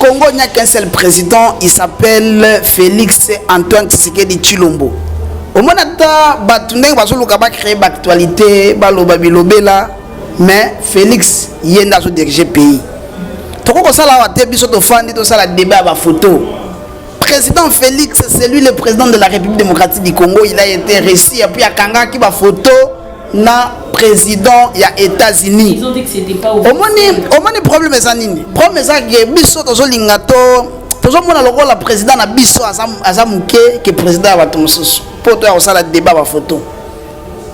Congo, il n'y a qu'un seul président, il s'appelle Félix Antoine Tshisekedi Tshilombo. Au moment où on a créé l'actualité, mais Félix Yenda a dirigé le pays. Tout ça, la débat à photo. Président Félix, c'est lui le président de la République démocratique du Congo. Il a été réussi. Et puis il y a Kanga qui va photo na président il y a États-Unis. Ils ont dit que c'était pas au moins le problème est ça nini. Problème est ça que biso tozo lingato tozo mona lokola président na biso azamuke que président va tomber pour toi ça la débat à photo.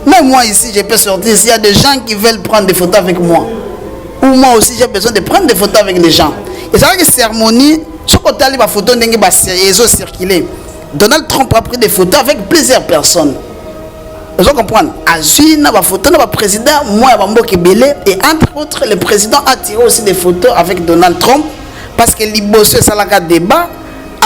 Même moi ici je peux sortir s'il y a des gens qui veulent prendre des photos avec moi. Ou moi aussi j'ai besoin de prendre des photos avec les gens. Et c'est vrai que cérémonie ce côté là photo ndenge ba sérieusement circuler. Donald Trump a pris des photos avec plusieurs personnes. Vous comprenez? Azui na ba photo na ba président moi ya Bamboke Belé et entre autres le président a tiré aussi des photos avec Donald Trump parce que liboso ça la débat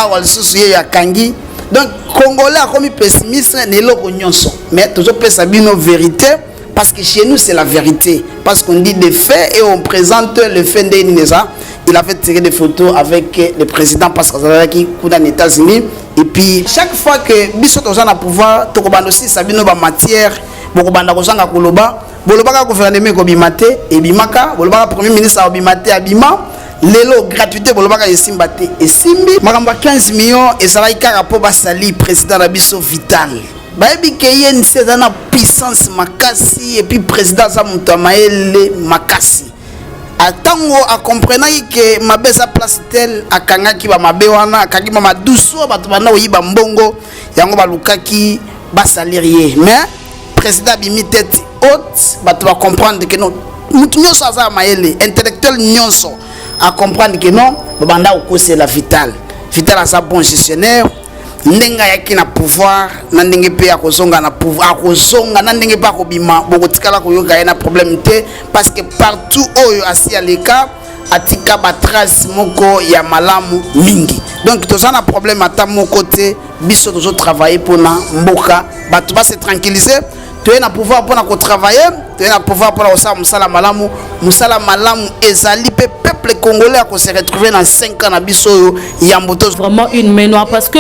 a wal souci ya kangi. Donc Congolais a comme pessimiste ne loko nyonso mais toujours pesa bino vérité parce que chez nous c'est la vérité parce qu'on dit des faits et on présente le fait de Neza. Il a fait tirer des photos avec le président parce que ça qui est aux États-Unis. Et puis chaque fois que biso tozana pouvoir tokobanda aussi sabino ba matière bokobanda kozanga koloba bolobaka gouvernement ko bimate et bimaka bolobaka premier ministre ko bimate abima lelo gratuité bolobaka esimbate esimbi makamba 15 millions et ça va ikara po basali président na biso vital bayebi ke yen sedana puissance makasi et puis président za mutamaele makasi atango a comprenant que mabeza place tel akanga ki ba mabe wana akagi ba maduso bato bana oyiba mbongo yango balukaki basalirier mais président bimi tête haute bato ba comprendre que non mutu nyonso aza maele intellectuel nyonso a comprendre que non banda okose la vital asa bon gestionnaire ndenga yaki na pouvoir na ndenge pe ya kozonga na pouvoir akozonga na ndenge pa kobima bokotikala koyoka na problème te parce que partout oyo asi aleka atika ba trace moko ya malamu mingi donc to ça na problème ata moko te biso tozo travailler pour na mboka bato ba se tranquilliser to na pouvoir pour na ko travailler to na pouvoir pour na musala malamu ezali pe peuple congolais a se retrouver dans 5 ans na biso yamboto vraiment une ménoire parce que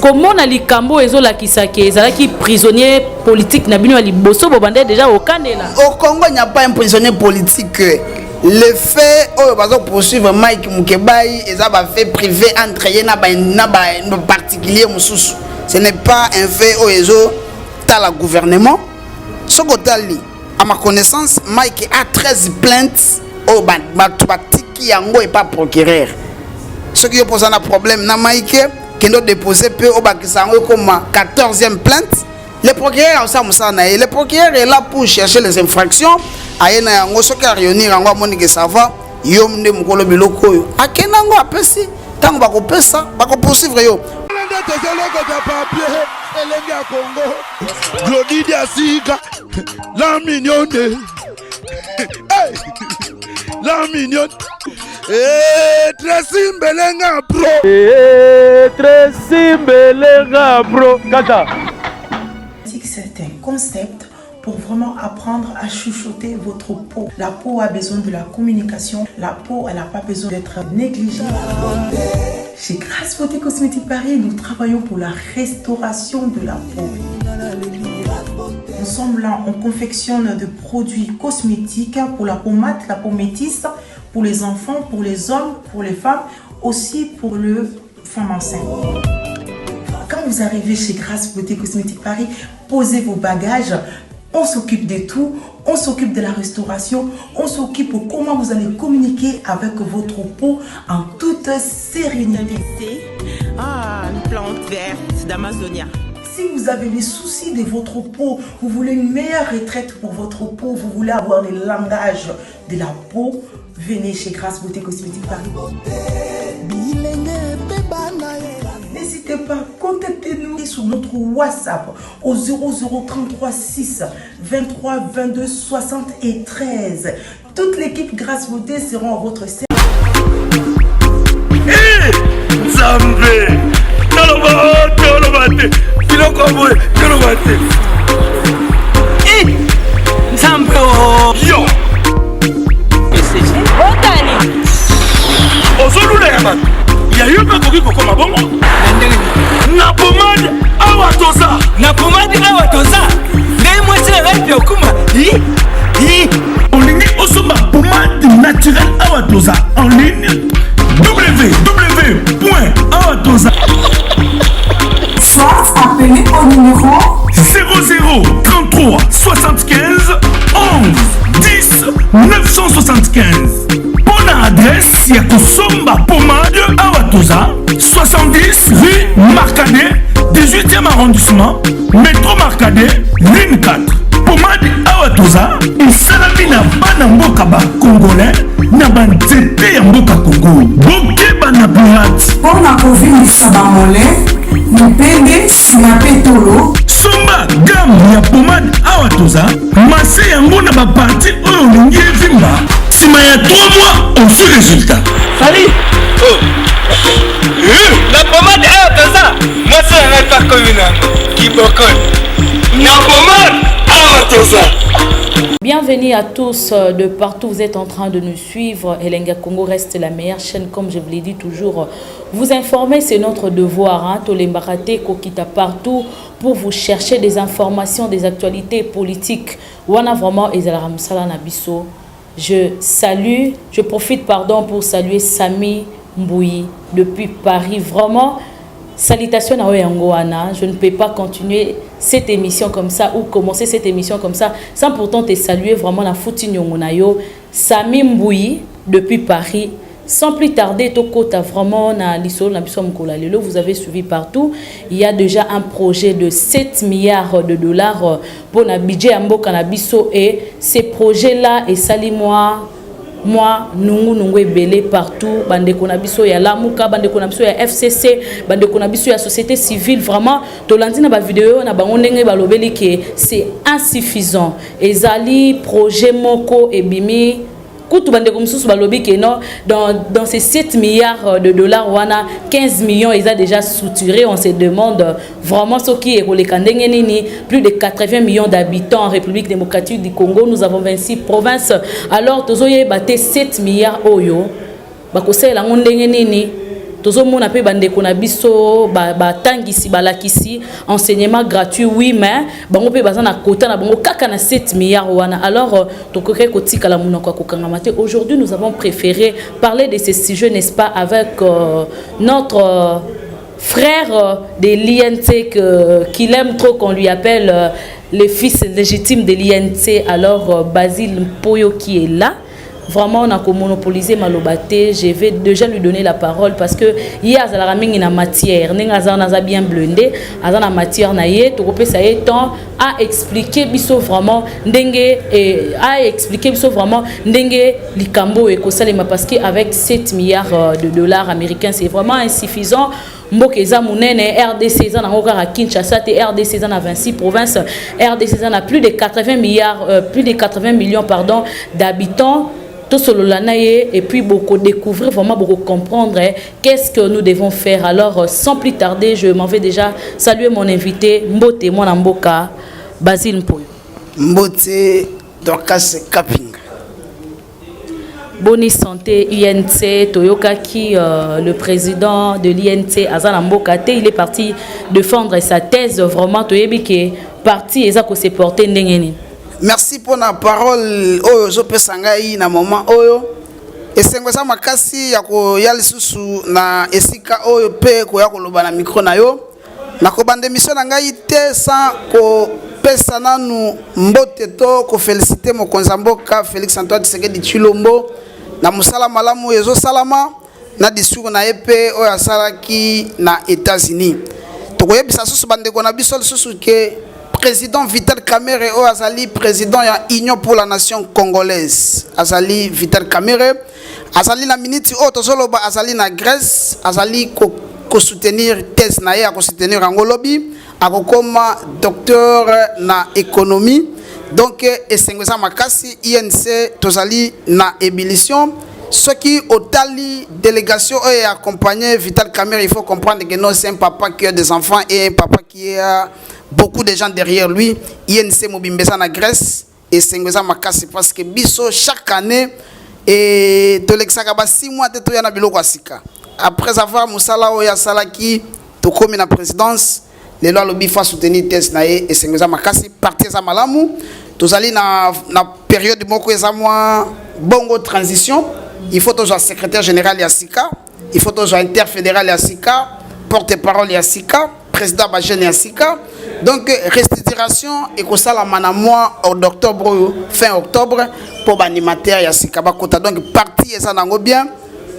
comment on a likambo ezola kisake ezalaki prisonnier politique na bino ali boso bobande déjà au Canada au Congo il n'y a pas un prisonnier politique. Le fait oh bazo poursuivre Mike Mukebai et ça va fait privé entre yena ba particulier mususu ce n'est pas un fait oh ezo la gouvernement ce côté à ma connaissance Mike a 13 plaintes au batiki yango et pas procureur ce qui pose un problème na Mike qui doit déposer peu au bakisango comme 14e plainte le procureur ça musana et le procureur est là pour chercher les infractions ayena yango ce qui réunir yango amoni que ça va yomne mukolo biloko yo akenango apesi tango bakopesa bakopursuivre yo Glodidia Sika, la mignonne, la mignonne, Tracy Mbelenga Pro, Tracy Mbelenga Pro, Kata. Certains concepts pour vraiment apprendre à chuchoter votre peau. La peau a besoin de la communication, la peau elle n'a pas besoin d'être négligée. Chez Grasse Beauté Cosmétique Paris, nous travaillons pour la restauration de la peau. Ensemble, là, on confectionne des produits cosmétiques pour la peau mate, la peau métisse, pour les enfants, pour les hommes, pour les femmes, aussi pour les femmes enceintes. Quand vous arrivez chez Grasse Beauté Cosmétique Paris, posez vos bagages. On s'occupe de tout, on s'occupe de la restauration, on s'occupe de comment vous allez communiquer avec votre peau en toute sérénité. Une plante verte d'Amazonia. Si vous avez des soucis de votre peau, vous voulez une meilleure retraite pour votre peau, vous voulez avoir le langage de la peau, venez chez Grasse Beauté Cosmétique Paris. N'hésitez pas, contactez-nous sur notre WhatsApp au 0033 6 23 22 73. Toute l'équipe Grasse Beauté sera à votre service. Zambé, yo, Otani. Ozolule man. ya yo mpe koki kokoma bongo na pomade awa toza na pomade awa toza ngai mwasi na ngai mpe okuma olingi osomba pomade naturelle awa toza en ligne www.awatoza. Soit appelé au numéro 00 33 75 11 10 975. Bonne adresse, il y a Kosomba Pomade Awatoza, 70 rue Marcadet, 18e arrondissement, métro Marcadet, ligne 4. Pomade Awatoza, il salami na bana mboka ba congolais, na banzete ya mboka Congo. Boke bana pirate. pour la province Sabamole, Mupende, Sinapetolo. Somba gamme ya pomade Awatoza, masse yango na ba parti oyo lingi evimba. Sima ya 3 mois, on fait résultat. Salut. La pomade Awatoza, moi c'est un pas communal qui bocole. La pomade Awatoza. Bienvenue à tous de partout vous êtes en train de nous suivre. Elenga Congo reste la meilleure chaîne, comme je vous l'ai dit toujours. Vous informer, c'est notre devoir. Tolembarate Kokita partout pour vous chercher des informations, des actualités politiques. Wana vraiment Ezalaram Sala Nabiso. Je salue, je profite pour saluer Sami Mbouyi depuis Paris. Vraiment, salutations à Oyangoana. Je ne peux pas continuer cette émission comme ça ou commencer cette émission comme ça sans pourtant te saluer vraiment la foutine Yongonayo. Sami Mbouyi depuis Paris. Sans plus tarder, Tokota vraiment na l'isolo na biso mkola lelo, vous avez suivi partout. Il y a déjà un projet de 7 milliards de dollars pour na budget amboka na biso et ces projets là et sali moi nungu ebele partout bande konabiso ya Lamuka bande konabiso ya FCC bande konabiso ya société civile vraiment tolandi na ba vidéo na bango ndenge balobeli que c'est insuffisant ezali projet moko ebimi kutu bande komsusu balobi que non dans ces 7 milliards de dollars wana 15 millions ils a déjà structuré. On se demande vraiment ce qui est plus de 80 millions d'habitants en République démocratique du Congo. Nous avons 26 provinces. Alors tozoye baté 7 milliards oyo bakosela ngondenge nini tozo mona pe bande konabiso ba tangisi balakisi enseignement gratuit oui mais bango pe bazana kota na bango kaka na 7 milliards wana. Alors tokoke kotika la munoko kokangamate. Aujourd'hui nous avons préféré parler de ce sujet, n'est-ce pas, avec notre frère de l'INC qu'il aime trop qu'on lui appelle le fils légitime de l'INC. Alors Basile Mpoyo qui est là. Vraiment, on a monopolisé Malobate. Je vais déjà lui donner la parole parce que hier, il y a une matière. Il y a bien blindé. Il y a une matière. Il y a temps à expliquer vraiment Likambo et Kosalema parce qu'avec 7 milliards de dollars américains, c'est vraiment insuffisant. Mbokeza Mounene, RDC en a Kinshasa, RDC en a 26 provinces, RDC en a plus de 80 millions d'habitants. Et puis beaucoup découvrir, vraiment beaucoup comprendre qu'est-ce que nous devons faire. Alors sans plus tarder, je m'en vais déjà saluer mon invité Mbote Mwanamboka Basile Mpoyo. Mbote Dorcas Kaping. Bonne santé INC Toyoka qui le président de l'INC Azana Mboka il est parti défendre sa thèse vraiment Toyebi qui est parti et ça se porter ndengeni. Merci pour la parole. Oyo zo pesangai na moment oyo. Esengwesa makasi ya ko ya lisusu na esika oyo pe ko ya ko loba na micro na yo. Na ko bande mission na ngai te sans ko pesa nanu mbote to ko féliciter mo konzamboka Félix Antoine Tshisekedi Tshilombo na musala malamu ezo salama na discours na epe oyo asalaki na États-Unis. To ko yebisa susu bande ko na biso susu ke président Vital Kamerhe o azali président ya Union pour la nation congolaise. Azali Vital Kamerhe azali na minute o tozoloba azali na Grèce azali ko soutenir thèse na ye ko soutenir angolobi akokoma docteur na économie. Donc esengwesa makasi INC tozali na ébullition. Ce qui otali délégation est accompagné Vital Kamerhe, il faut comprendre que non c'est un papa qui a des enfants et un papa qui a beaucoup de gens derrière lui. INC Mobimbesa na Grèce et Sengwesa Makasi parce que biso chaque année et to lexaka ba 6 mois te to yana biloko asika. après avoir Moussala Oya Salaki, Tokomi na présidence, les lois lobby fa soutenir test nae et sengeza makasi parti za malamu. Tozali na période de moko ezamwa bongo transition. Il faut toujours secrétaire général ya Sika, il faut toujours interfédéral ya Sika, porte-parole ya Sika, président Bajene ya Sika. Donc restitution et que ça la mois d'octobre fin octobre pour animateur ya Sika bakota. Donc parti eza nango bien.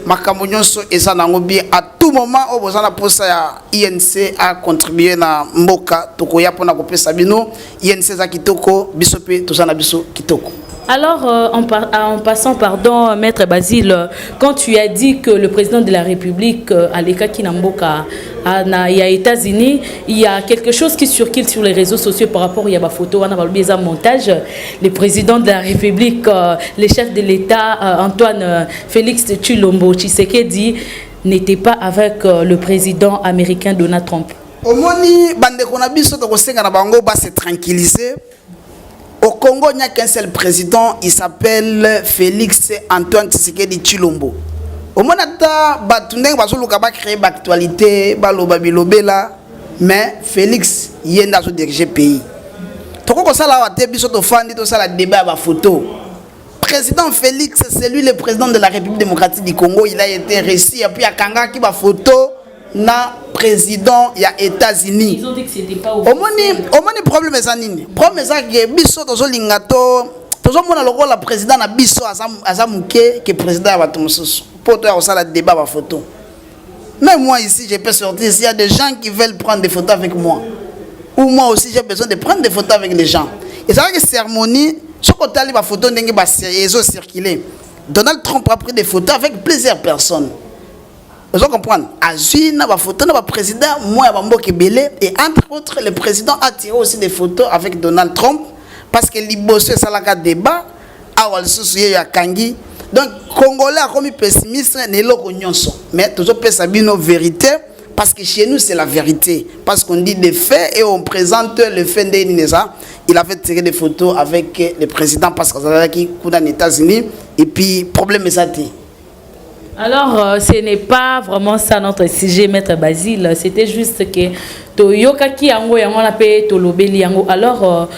Makambo nyonso eza nango bien à tout moment au bozana posa ya INC a contribué na mboka tokoya pona kopesa bino INC za kitoko biso pe tozana biso kitoko. Alors, en passant, pardon, Maître Basile, quand tu as dit que le président de la République, Aleka Kinamboka, il y a États-Unis, il y a quelque chose qui circule sur les réseaux sociaux par rapport à la photo, on a oublié un montage. Le président de la République, le chef de l'État, Antoine Félix Tshilombo Tshisekedi, n'était pas avec le président américain Donald Trump. Au moni, bande konabiso to kosenga na bango ba se tranquilliser. Au Congo, il n'y a qu'un seul président, il s'appelle Félix Antoine Tshisekedi Tshilombo. Au Monata, Batundeng Bazoluka va créer l'actualité, mais Félix Yenda a dirigé le pays. Toko ça la wate biso to fandi to ça la débat ba photo. Président Félix, c'est lui le président de la République démocratique du Congo, il a été réussi et puis à Kanga qui va photo na président ya États-Unis. Ils ont dit que c'était pas officiel. Au moins problème est nini. Problème est que biso tozo lingato tozo mona loko la président na biso azamuke que président ya batumsusu. Poto ya osala débat ba photo. Même moi ici je peux sortir s'il y a des gens qui veulent prendre des photos avec moi. Ou moi aussi j'ai besoin de prendre des photos avec les gens. Et c'est vrai que cérémonie ce côté ali ba photo ndenge ba circuler. Donald Trump a pris des photos avec plusieurs personnes. Vous comprenez? Azui na ba photo na ba président moi bambo kebele et entre autres le président a tiré aussi des photos avec Donald Trump parce que liboso ça la débat a wal soucier ya kangi. Donc Congolais a comme pessimiste ne loko nyonso mais toujours pesa bino vérité parce que chez nous c'est la vérité parce qu'on dit des faits et on présente le fait de Ninesa. Il avait tiré des photos avec le président parce que ça qui dans les États-Unis et puis problème est ça. Alors, ce n'est pas vraiment ça notre sujet, Maître Basile. C'était juste que Toyokaki Yango Yango la paix Tolobeli Yango. Alors,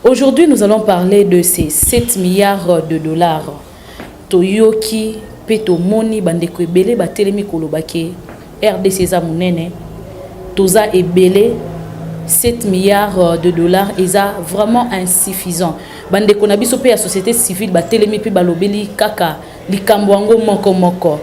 aujourd'hui, nous allons parler de ces 7 milliards de dollars. Toyoki, Peto Moni, Bandeko Ebele, Batelemi Kolobake, RDC Zamunene, Toza Ebele, 7 milliards de dollars, et ça vraiment insuffisant. Bandeko Nabiso pe la société civile, Batelemi pe Balobeli Kaka. Likambwango moko moko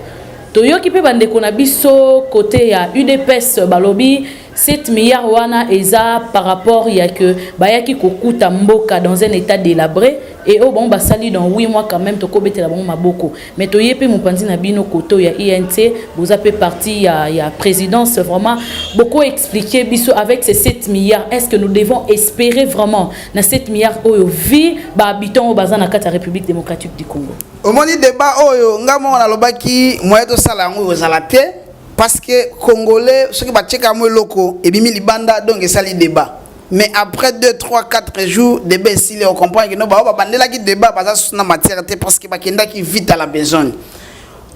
toyoki pe bandeko na biso côté ya UDPS balobi 7 milliards wana eza par rapport ya que bayaki kokuta mboka dans un état délabré et au bon basali dans 8 mois quand même toko betela bon maboko mais toyepe mopanzi na bino koto ya INT vous avez parti ya présidence vraiment beaucoup expliqué biso avec ces 7 milliards est-ce que nous devons espérer vraiment na 7 milliards oyo vi ba habitants au bazana kata République démocratique du Congo. Au moni débat oyo ngamo na lobaki moyen to sala ngo ozalate parce que Congolais ceux qui ba tcheka mo loko et bimi libanda donc esali débat mais après 2 3 4 jours débat ici on comprend que no ba bandela ki débat baza na matière parce que ba kenda ki vite à la besoin.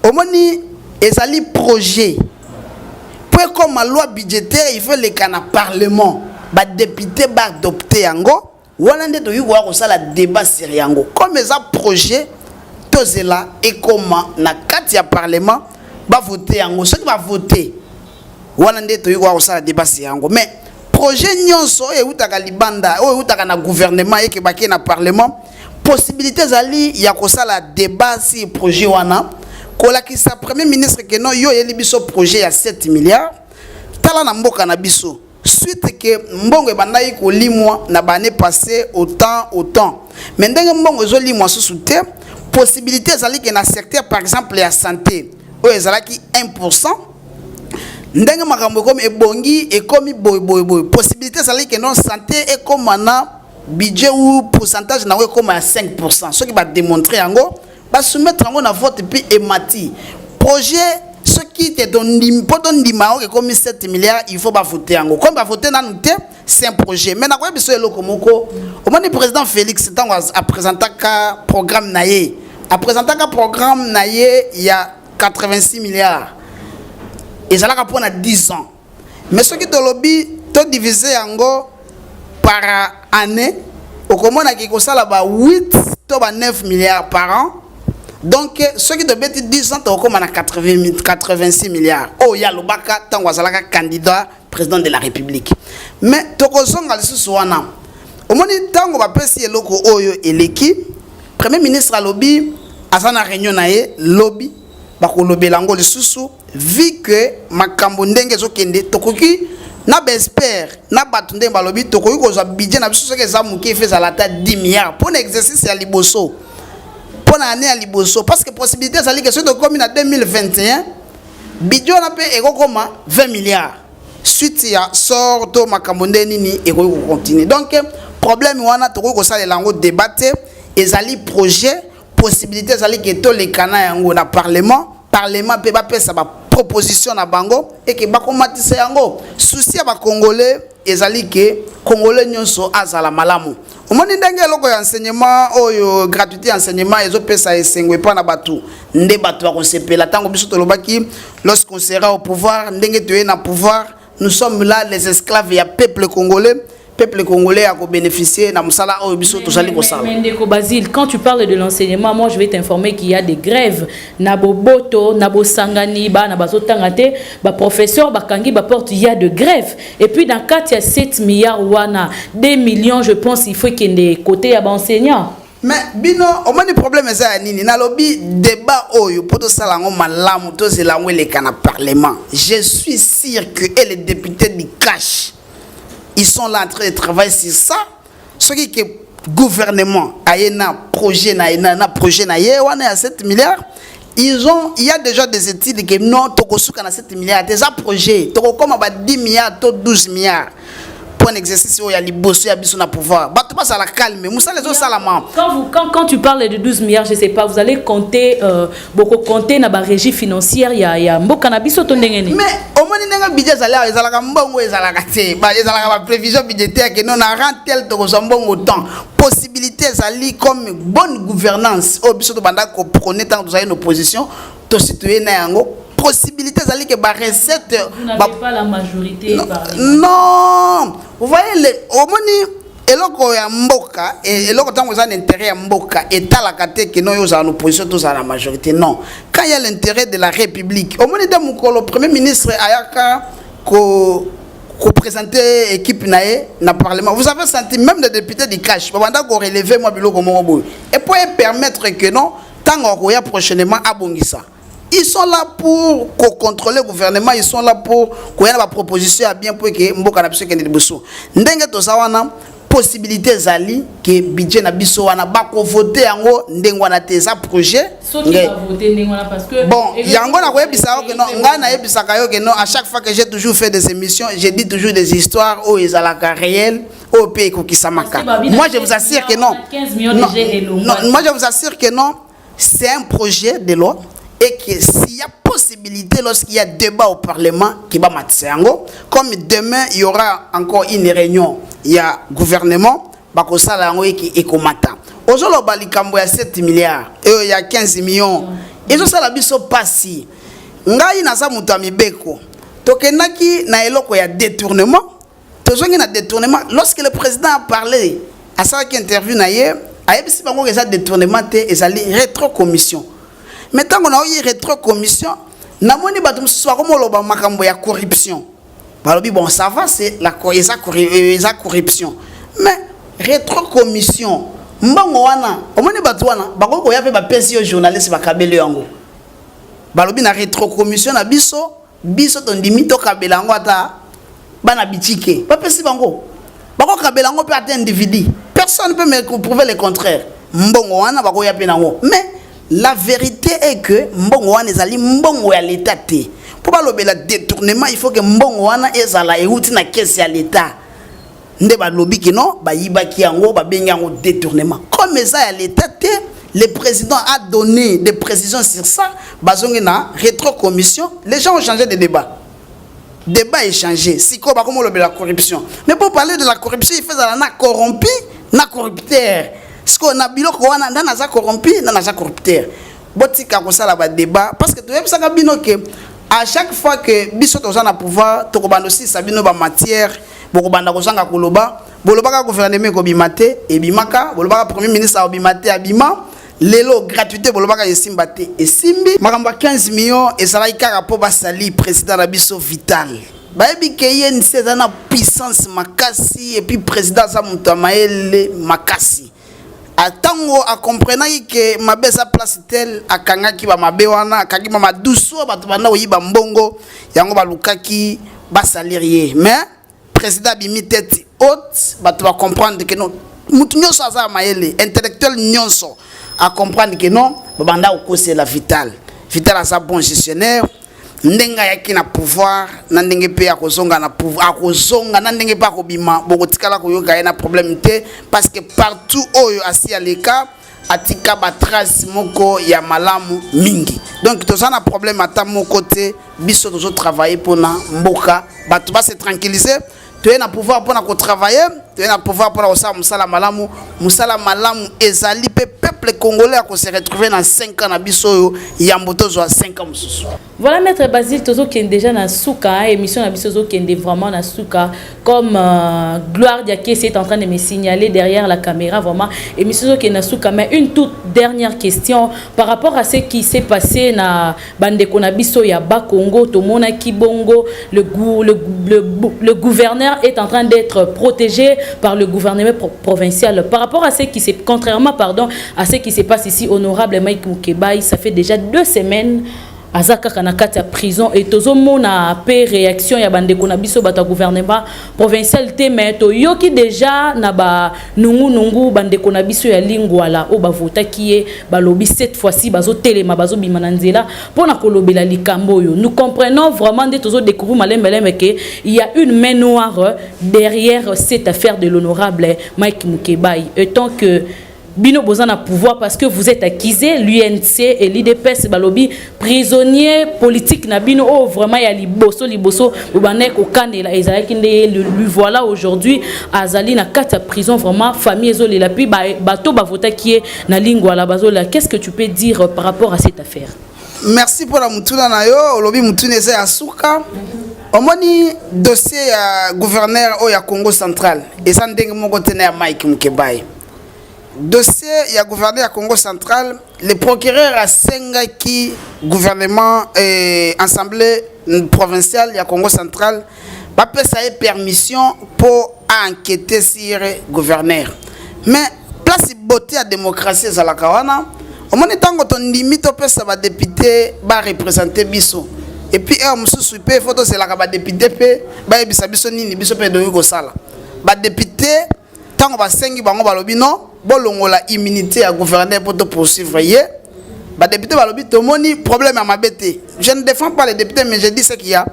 Au moni esali projet pour comme la loi budgétaire il faut les cana parlement ba député ba adopter yango wana nde to yugo ko sala débat sur yango comme ça projet tozela et comment na kati ya parlement ba voter yango ceux qui va voter wana nde to yugo ko sala débat sur yango mais projet nyonso e utaka libanda o utaka na gouvernement et ke baki na parlement possibilité zali ya ko sala débat si projet wana kola ki sa premier ministre que non yo yeli biso projet ya 7 milliards tala na mboka na biso suite que mbongo bandai ko limwa na bané passé autant mais ndenge mbongo zo limwa sous te possibilité zali que na secteur par exemple la santé o ezalaki 1% ndenge makambo comme ebongi et comme boy possibilité zali que non santé et comme na budget ou pourcentage na comme à 5% ce qui va démontrer yango ba soumettre yango na vote puis emati projet ce qui te donne l'important d'imao comme 7 milliards il faut pas voter yango comme va voter na nous c'est un projet mais na quoi biso eloko moko au moment du président Félix tant a présenté un programme naie a présenté un programme naie il y a 86 milliards ezalaka pona 10 ans. Mais ce qui te lobby, to diviser yango par année, au komona ki kosala ba 8 to ba 9 milliards par an. Donc ce qui te bête 10 ans, to komona 86 milliards. Oh ya lobaka tango azalaka candidat président de la République. Mais to kozonga lisusu wana. Omoni tango ba pesi eloko oyo eleki, Premier ministre a lobby azana réunion na ye lobby ba ko lobelango lisusu vu que makambo ndenge zokende tokoki na bespère na batunde ba lobby tokoki ko za budget na biso soki eza muke fait à la tête 10 milliards pour l'exercice ya liboso pour l'année ya liboso parce que possibilité ça li que ce de comme en 2021 budget na pe ekokoma 20 milliards suite ya sort to makambo nini ekoki ko continuer donc problème wana tokoki ko sala lango débattre ezali projet possibilité ezali que to les kana yango na parlement peut pas faire sa proposition na bango et que ba komatisa yango souci ba congolais ezali que congolais nyonso azala malamu omoni ndenge loko ya enseignement oyo gratuité enseignement ezo pesa esengwe pa na batu nde batu ba konsepela tango biso to lobaki lorsqu'on sera au pouvoir ndenge toye na pouvoir nous sommes là les esclaves ya peuple congolais a bénéficié na musala o biso to sali ko sala. Ndeko Basile, quand tu parles de l'enseignement, moi je vais t'informer qu'il y a des grèves na boboto, na bosangani, ba na bazotangate, ba professeur ba kangi ba porte, il y a de grèves. Et puis dans 4 il y a 7 milliards wana, 2 millions je pense il faut qu'il y ait des côtés à enseignants. Mais bino au moins le problème est nini na lobby débat oyo poto salango malamu to zelango le kana parlement. Je suis sûr que les députés du cash ils sont là en train de travailler sur ça. Ce qui est gouvernement, il y a un projet, à 7 milliards. Il y a déjà des études qui non, Tokosuka na 7 milliards. Déjà projet, Tokokoma 10 milliards, 12 milliards. Pour un exercice où il y a les boss, il y a besoin de pouvoir. Bah, tu passes à la calme, mais Moussa les autres salamans. Quand tu parles de 12 milliards, je ne sais pas, vous allez compter, beaucoup compter dans la régie financière, il y a un beau cannabis au tondengeni. Mais au moins, il y a un budget, il y a un bon, il y a une prévision budgétaire qui nous a rendu tel bon autant. Possibilité, ça comme bonne gouvernance. Au biso de banda ko prenez tant que vous avez une opposition, to situer na yango. Possibilité ça que ba recette vous n'avez pas la majorité non vous voyez au moni eloko ya mboka et eloko tango za l'intérêt ya mboka état la kate que non yo za opposition tous à la majorité non quand il y a l'intérêt de la république au moni de mukolo premier ministre ayaka ko présenter équipe na parlement vous avez senti même des députés du cash banda ko relever moi biloko mo et pour permettre que non tango ko ya prochainement abongisa. Ils sont là pour contrôler le gouvernement, ils sont là pour qu'il y ait des propositions à bien pour que Mboka na biso kende liboso. Ndenge to sawana possibilité zali que budget na biso wana ba ko voter yango ndenge wana te za projet. Qui va voter ndenge wana parce que bon, yango na ko yebisa que non, nga na yebisa ka yo que non à chaque fois que j'ai toujours fait des émissions, j'ai dit toujours des histoires où ils alaka réel au pays ko kisamaka. Moi je vous assure que non. 15 millions de non, moi je vous assure que non, c'est un projet de loi. Et que s'il y a possibilité, lorsqu'il y a débat au Parlement, qui va matseango, comme demain il y aura encore une réunion, il y a gouvernement, bakosalango qui est komata. Aujourd'hui, balikambo il y a 7 milliards, et il y a 15 millions. Et ça la biso passi. Ngai na sa mutu amibeko. Tokenaki na eloko ya détournement. Tozongi na détournement. Lorsque le président a parlé à sa interview na ye, ayebisi bango que ça détournement te ezali rétrocommission. Maintenant on a eu rétrocommission, namoni batum soit comme loba makambo ya corruption. Balobi bon ça va c'est la corruption. Mais rétrocommission, mbongo wana, omoni batu wana, bakoko ya pe ba pesi journaliste ba kabelo yango. Balobi na rétrocommission na biso to ndimi to kabela yango ata bana bitike. Ba pesi bango. Bako kabela yango pe ata individu. Personne ne peut me prouver le contraire. Mbongo wana bako ya pe nango. Mais la vérité est que mbongo wana ezali mbongo ya l'état te. Pour pas lobela détournement, il faut que mbongo wana ezala euti na caisse ya l'état. Nde ba lobi ki non, ba yibaki yango ba benga yango détournement. Comme ça ya l'état te, le président a donné des précisions sur ça, bazongi na rétrocommission, les gens ont changé de débat. Débat est changé. Si ko ba comme lobela corruption. Mais pour parler de la corruption, il faut na corrompu, na corrupteur. Ce qu'on a bilo ko wana ndana za corrompu, ndana za corrupteur. Botika ko sala ba débat parce que tu sais ça bino que à chaque fois que biso toza na pouvoir tokobanda aussi sabino ba matière bokobanda kozanga koloba bolobaka gouvernement ko bimate e bimaka bolobaka premier ministre a bimate abima lelo gratuité bolobaka esimba te esimbi makambo 15 millions ezalaki kaka po basali président na biso Vital bayebi ke ye nse na puissance makasi et puis président sa mutu amaele makasi atango a comprenaki ke mabesa place tel akangaki ba mabe wana akaki ba maduso bato bana oyiba mbongo yango balukaki basalirier mais président bimi tête haute bato ba comprendre que non mutu nyonso aza maele intellectuel nyonso a comprendre que non banda okose la Vital asa bon gestionnaire ndenga yaki na pouvoir na ndenge pe akozonga na pouvoir akozonga na ndenge pa kobima bokotikala koyoka na problème te parce que partout oyo asi aleka atika ba trace moko ya malamu mingi donc toza na problème ata moko te biso tozo travailler pona mboka bato ba se tranquilliser tu es na pouvoir pour na travailler tu es na pouvoir pour na musala malamu ezali pe peuple congolais a se retrouver dans 5 ans na biso ya mboto zo 5 ans mususu. Voilà maître Basile tozo qui est déjà na souka émission na biso zo qui est vraiment na souka comme Gloire Diaké c'est en train de me signaler derrière la caméra vraiment émission qui est na souka mais une toute dernière question par rapport à ce qui s'est passé na bandeko na biso ya Bakongo tomona Kibongo le gouverneur est en train d'être protégé par le gouvernement provincial par rapport à ce qui s'est contrairement à ce qui se passe ici honorable Mike Mukebai ça fait déjà 2 semaines azaka kanakata prison et tozomona pe réaction ya bandeko na biso bata gouvernement provincial te mais to yoki déjà na ba nungu bandeko na biso ya lingwala o ba vota kié balobi cette fois-ci bazo telema bazo bimana nzela pona kolobela likambo yo nous comprenons vraiment de tozo découvrir malembe que il y a une main noire derrière cette affaire de l'honorable Mike Mukebai et tant que Bino Bozana pouvoir parce que vous êtes accusé, l'UNC et l'IDPS balobi prisonnier politique na bino oh vraiment ya liboso ubanek au kanela ezalaki lui voilà aujourd'hui azali na kata prison vraiment famille ezoli la puis bato ba vota qui est na lingua la bazola qu'est-ce que tu peux dire par rapport à cette affaire? Merci pour la mutuna na yo lobi mutune za asuka omoni dossier ya gouverneur o ya Congo central et ça ndenge moko tena ya Mike Mukebai. Dossier ya gouverneur à Congo central, le procureur a sengaki gouvernement et assemblée provinciale ya Congo central va passer permission pour enquêter sur gouverneur. Mais place beauté à démocratie za la kawana, au moins tango ton limite au pesa ba député ba représenter biso. Et puis mususu pe photo c'est la ba député pe ba ebisa biso nini biso pe do ko sala. Ba député tango ba sengi bango balobi non bolongola immunité à gouverneur pour te poursuivre hier ba député balobi tomoni problème à mabete je ne défends pas les députés mais je dis ce qu'il y a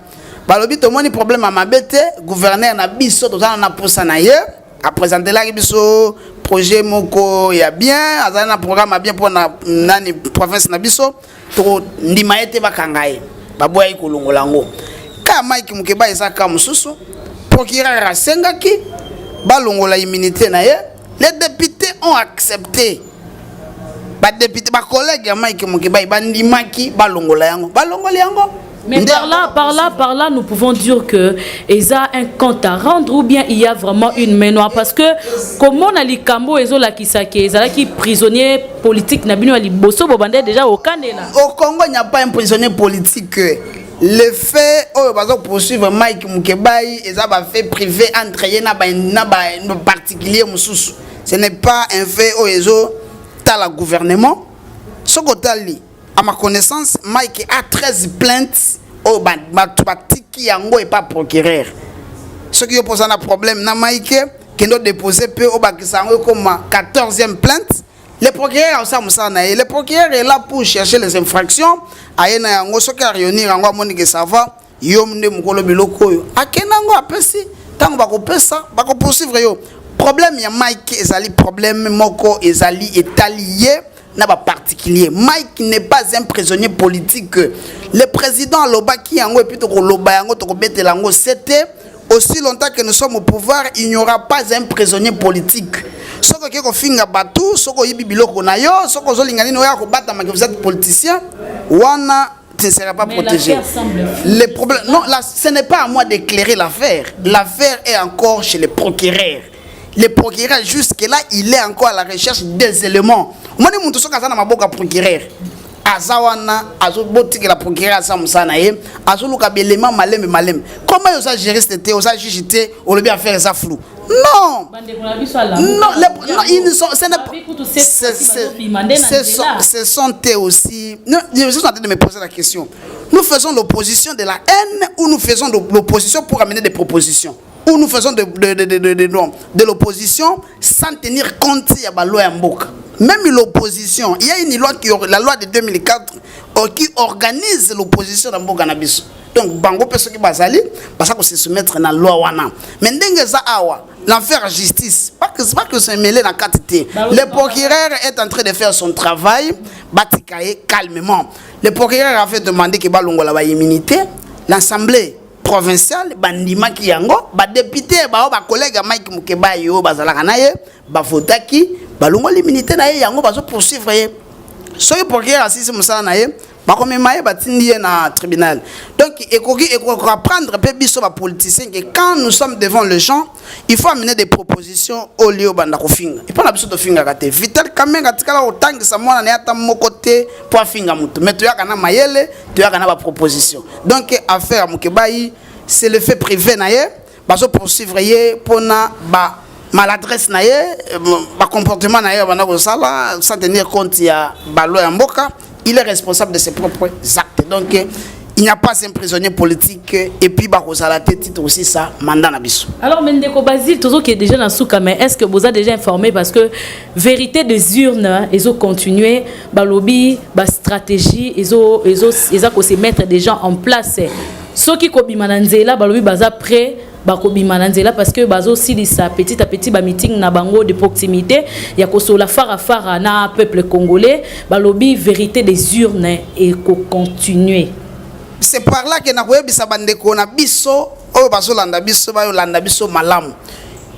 balobi tomoni problème à mabete gouverneur na biso tozana na posa na hier a présenter la biso projet moko ya bien azana na programme bien pour na nani province na biso to ndima ete bakangaye baboya ikolongola ngo ka Mike Mukebai ezaka mususu procureur asengaki balongola immunité na ye. Les députés ont accepté. Les députés, les collègues, Mike Mukebai, bandimaki, balongola yango. Balongola yango. Mais par là, nous pouvons dire que il y a un compte à rendre ou bien il y a vraiment une main noire parce que comment on a les cambo et zola qui saké, zola qui prisonnier politique n'a bien ali bosso bobandé déjà au Canada. Au Congo, il n'y a pas un prisonnier politique. Le fait oh bazo poursuivre Mike Mukebai et ça va fait privé entre yena ba particulier mususu. Ce n'est pas un fait oh ezo ta gouvernement. Sokotali à ma connaissance Mike a 13 plaintes au batiki yango et pas procureur. Ce qui pose un problème na Mike qui doit déposer peu au bakisango comme 14e plainte. Le procureur le procureur est là pour chercher les infractions. Ayena yango soka réunir yango moni que ça va yomne mukolo biloko yo. Akenango apesi tango bako pesa bako poursuivre yo. Problème ya Mike ezali problème moko ezali étalié na ba particulier. Mike n'est pas un prisonnier politique. Le président Lobaki yango et puis to loba yango to betela yango c'était aussi longtemps que nous sommes au pouvoir, il n'y aura pas un prisonnier politique. Soko keko finga batu, soko yibi biloko na yo, soko zolingani no ya ko bata ma que vous êtes politicien, wana tu ne seras pas mais protégé. Les problèmes, non, là, ce n'est pas à moi d'éclairer l'affaire. L'affaire est encore chez les procureurs. Le procureur, jusque-là, il est encore à la recherche des éléments. Moi, je suis procureur. Azawana, azobotiki la procureur Samusana ye, azoluka belema malem malem. Comment ils ont géré cette ils ont jugé, on bien faire ça flou. Non. Non, ils sont, ce sont aussi. Je suis en train de me poser la question. Nous faisons l'opposition de la haine ou nous faisons l'opposition pour amener des propositions? Ou nous faisons de l'opposition sans tenir compte de la loi Mboka. Même l'opposition, il y a une loi la loi de 2004 qui organise l'opposition dans Mboka Nabiso. Donc, bango personne qui bazali, parce que se soumettre à la loi wana. Mais ndenge za awa, l'enfer justice, pas que se mêler dans quantité. Le procureur est en train de faire son travail, batikaye calmement. Le procureur a fait demander que balongo la immunité, l'assemblée provincial bandima ki yango ba député ba collègue Mike Mukeba yo bazalaka naye ba votaki balongo l'immunité na ye yango bazo poursuivre ye soki procureur assise musala na ye ba komema ye batindi ye na tribunal. Donc ekoki apprendre pe biso ba politiciens que quand nous sommes devant les gens il faut amener des propositions au lieu banda ko finga et pas na biso to finga kate Vital Kamerhe tikala otangisa mwana na ata mokote pour finga mutu mais to yaka na mayele to yaka na ba proposition. Donc affaire Mukebai c'est le fait privé na ye bazo poursuivre ye pona ba maladresse na ye ba comportement na ye bana ko sala sans tenir compte ya balo ya mboka. Il est responsable de ses propres actes. Donc, il n'y a pas un prisonnier politique. Et puis, la titre aussi ça, mandat nabiso. Alors, Mendeko Basile, tout ce qui est déjà dans Souka, mais est-ce que vous avez déjà informé? Parce que vérité des urnes, ils ont continué, lobby, stratégie, ils ont se mettre des gens en place. Ceux qui kobi mananzela, lobby, baza prêt. Bakobi mananzela parce que bazo silisa petit à petit ba meeting na bango de proximité ya kosola fara na peuple congolais ba lobby vérité des urnes et ko continuer. C'est par là que na koyebisa bandeko na biso oyo bazolanda biso ba yolanda biso malamu.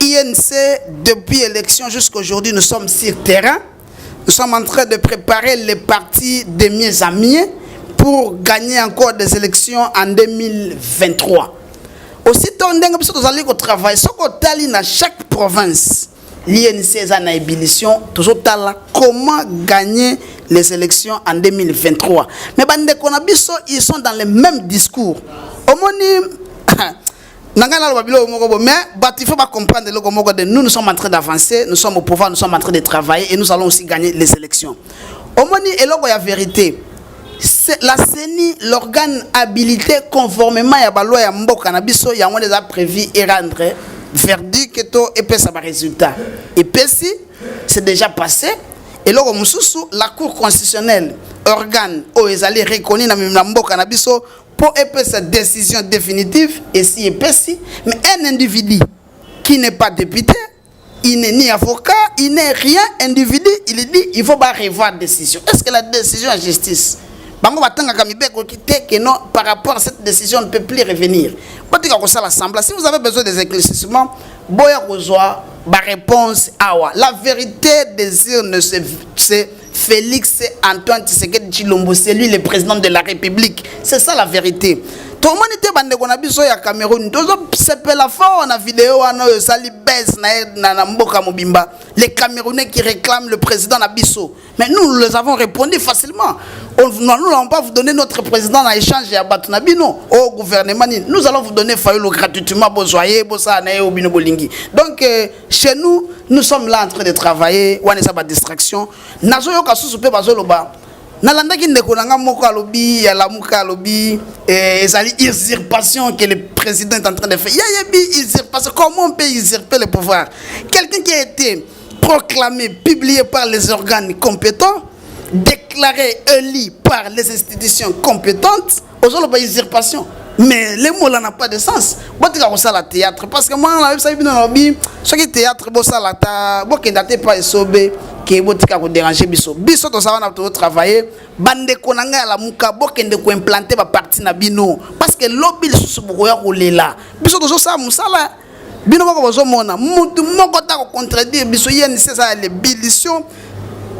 INC depuis élection jusqu'à aujourd'hui nous sommes sur terrain. Nous sommes en train de préparer les partis des mieux amis pour gagner encore des élections en 2023. Aussitôt, on a travail. Ce qu'on a dans chaque province, l'INC a une ébullition. Comment gagner les élections en 2023. Mais ils sont dans le même discours. Mais il faut pas comprendre nous sommes en train d'avancer, nous sommes au pouvoir, nous sommes en train de travailler et nous allons aussi gagner les élections. Et là, il y a vérité. La CENI, l'organe habilité conformément à la loi Mboka Nabiso, il y a déjà prévu et rendre verdict et puis ça va résultat. Et puis si c'est déjà passé, et là la Cour constitutionnelle, organe où ils allaient reconnaître dans Mboka Nabiso pour cette décision définitive et si et puis si, mais un individu qui n'est pas député, il n'est ni avocat, il n'est rien, individu, il dit il faut pas revoir la décision. Est-ce que la décision est justice? Que non, par rapport à cette décision, on ne peut plus revenir. Si vous avez besoin des éclaircissements, la réponse la vérité des urnes, c'est Félix Antoine Tshisekedi Tshilombo, c'est lui le président de la République. C'est ça la vérité. Tout le monde était bandé qu'on a besoin à Cameroun. C'est la fois on a vidéo les Camerounais qui réclament le président Nabiso. Mais nous les avons répondu facilement. Nous n'allons pas vous donner notre président en échange à Batunabino au gouvernement. Nous allons vous donner Fayolo gratuitement. Donc chez nous, nous sommes là en train de travailler. On est à distraction. Nalanda ki ndeko nanga moko alobi ya la muka alobi ezali usurpation que le président est en train de faire. Il y a usurpation. Comment on peut usurper le pouvoir? Quelqu'un qui a été proclamé, publié par les organes compétents, déclaré élu par les institutions compétentes, aujourd'hui usurpation. Mais les mots là n'ont pas de sens. Bon, tu as la théâtre parce que moi on a vu ce qui théâtre bon ça la ta bon qui n'était pas sauvé qui bon tu as dérangé biso biso to ça on a travaillé bande konanga la muka bon qui ne ko implanter ba partie na bino parce que lobby sous boya kolela biso to ça musala bino moko bozo mona mutu moko ta ko contredire biso yeni c'est ça les bilitions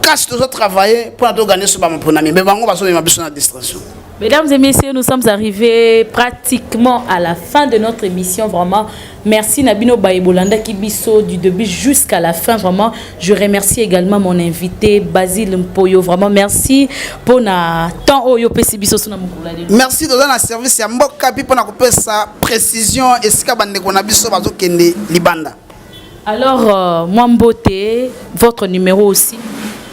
cache to travailler pour gagner sur ba mpona mais bango baso ma biso na distraction. Mesdames et messieurs, nous sommes arrivés pratiquement à la fin de notre émission. Vraiment, merci Nabino Baïbolanda Kibiso du début jusqu'à la fin. Vraiment, je remercie également mon invité Basile Mpoyo. Vraiment, merci pour na temps Oyo Pesibiso Suna Mukulade. Merci de donner un service à Mboka Pi pour couper sa précision et ce qu'on a biso bazo kende libanda. Alors, Mwambote, votre numéro aussi.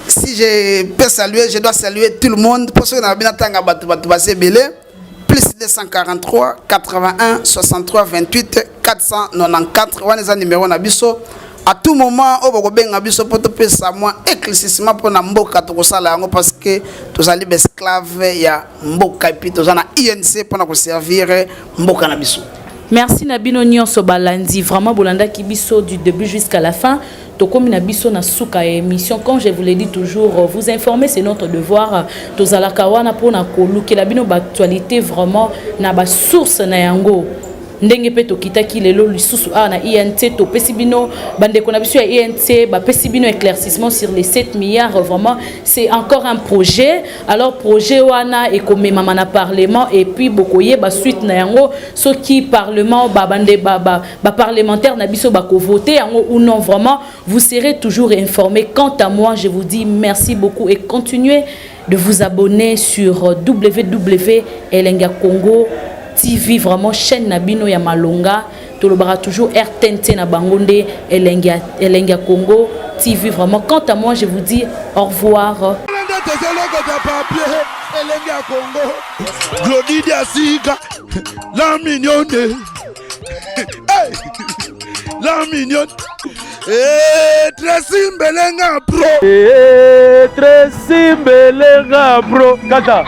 Si je peux saluer, je dois saluer tout le monde. Pour ceux qui ont bien entendu plus 243 81 63 28 494. On est un numéro nabiso. À tout moment, on va bien nabiso pour te payer ça moi éclaircissement pour Mboka to kosala parce que tous allez esclaves ya Mboka et puis tous ana INC pour nous servir Mboka nabiso. Merci Nabino Nyonso Balandi. Vraiment Bolanda Kibiso du début jusqu'à la fin. Tokomi Nabiso na suka émission. Comme je vous l'ai dit toujours, vous informer c'est notre devoir. Tozalakawana pour na koluki la bino actualité vraiment na ba source na yango. Ndenge pe tokitaki lelo lisusu na INT to pesibino bande ko na biso ya INT ba pesibino éclaircissement sur les 7 milliards. Vraiment c'est encore un projet. Alors projet wana et comme mama na parlement et puis bokoye ba suite na yango ce qui parlement ba bande ba parlementaire na biso ba ko voter yango ou non. Vraiment vous serez toujours informés. Quant à moi, je vous dis merci beaucoup et continuez de vous abonner sur www.elenga Congo TV, vraiment chaîne Nabino ya Malonga, tolobara toujours RTNT na Bangonde, Elenga Congo TV. Vraiment, quant à moi, je vous dis au revoir. La mignonne, la mignonne. Tracy Mbelenga bro. Tracy Mbelenga bro. Kata.